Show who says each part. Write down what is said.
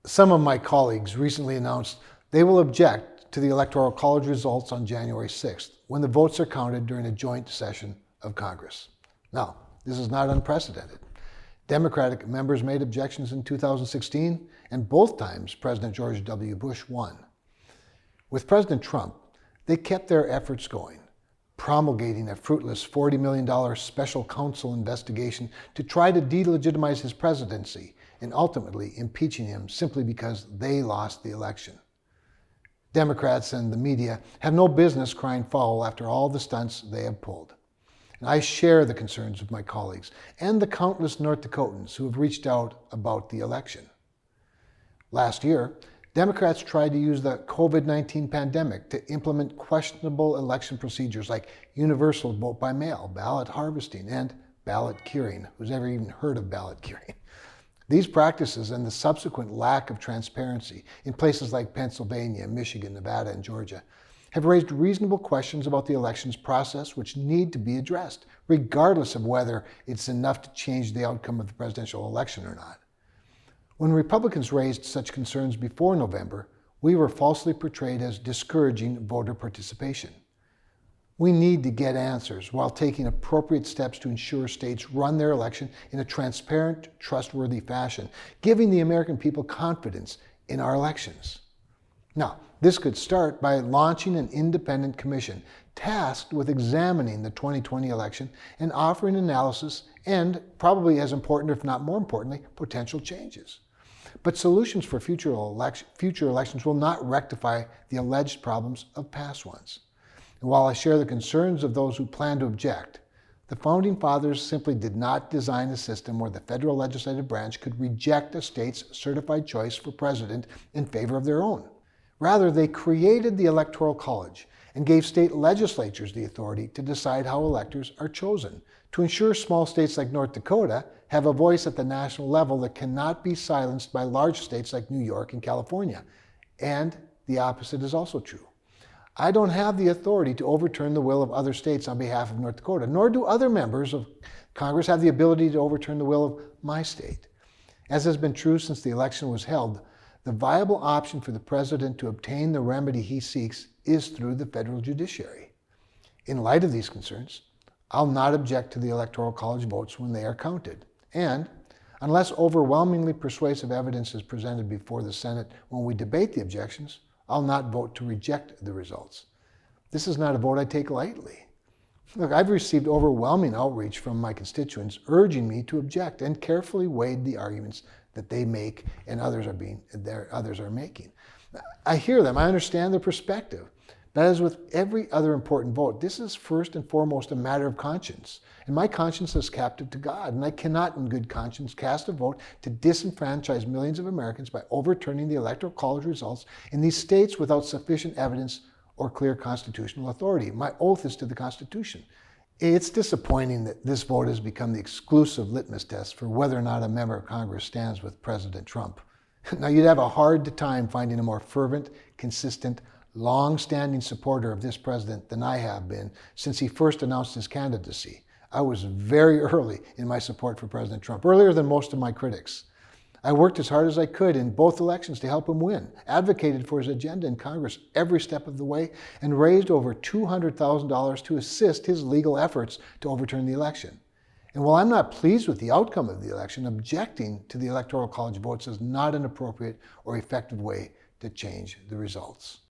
Speaker 1: Some of my colleagues recently announced they will object to the Electoral College results on January 6th, when the votes are counted during a joint session of Congress. Now, this is not unprecedented. Democratic members made objections in 2016, and both times President George W. Bush won. With President Trump, they kept their efforts going, promulgating a fruitless $40 million special counsel investigation to try to delegitimize his presidency and ultimately impeaching him simply because they lost the election. Democrats and the media have no business crying foul after all the stunts they have pulled. And I share the concerns of my colleagues and the countless North Dakotans who have reached out about the election. Last year, Democrats tried to use the COVID-19 pandemic to implement questionable election procedures like universal vote by mail, ballot harvesting, and ballot curing. Who's ever even heard of ballot curing? These practices and the subsequent lack of transparency in places like Pennsylvania, Michigan, Nevada, and Georgia have raised reasonable questions about the elections process which need to be addressed, regardless of whether it's enough to change the outcome of the presidential election or not. When Republicans raised such concerns before November, we were falsely portrayed as discouraging voter participation. We need to get answers while taking appropriate steps to ensure states run their election in a transparent, trustworthy fashion, giving the American people confidence in our elections. Now, this could start by launching an independent commission tasked with examining the 2020 election and offering analysis and, probably as important, if not more importantly, potential changes. But solutions for future elections will not rectify the alleged problems of past ones. And while I share the concerns of those who plan to object, the Founding Fathers simply did not design a system where the federal legislative branch could reject a state's certified choice for president in favor of their own. Rather, they created the Electoral College and gave state legislatures the authority to decide how electors are chosen, to ensure small states like North Dakota have a voice at the national level that cannot be silenced by large states like New York and California. And the opposite is also true. I don't have the authority to overturn the will of other states on behalf of North Dakota, nor do other members of Congress have the ability to overturn the will of my state. As has been true since the election was held, the viable option for the president to obtain the remedy he seeks is through the federal judiciary. In light of these concerns, I'll not object to the Electoral College votes when they are counted. And unless overwhelmingly persuasive evidence is presented before the Senate when we debate the objections, I'll not vote to reject the results. This is not a vote I take lightly. Look, I've received overwhelming outreach from my constituents urging me to object and carefully weighed the arguments that they make and others are making. I hear them, I understand their perspective. But as with every other important vote, this is first and foremost a matter of conscience. And my conscience is captive to God, and I cannot in good conscience cast a vote to disenfranchise millions of Americans by overturning the Electoral College results in these states without sufficient evidence or clear constitutional authority. My oath is to the Constitution. It's disappointing that this vote has become the exclusive litmus test for whether or not a member of Congress stands with President Trump. Now, you'd have a hard time finding a more fervent, consistent, long-standing supporter of this president than I have been since he first announced his candidacy. I was very early in my support for President Trump, earlier than most of my critics. I worked as hard as I could in both elections to help him win, advocated for his agenda in Congress every step of the way, and raised over $200,000 to assist his legal efforts to overturn the election. And while I'm not pleased with the outcome of the election, objecting to the Electoral College votes is not an appropriate or effective way to change the results.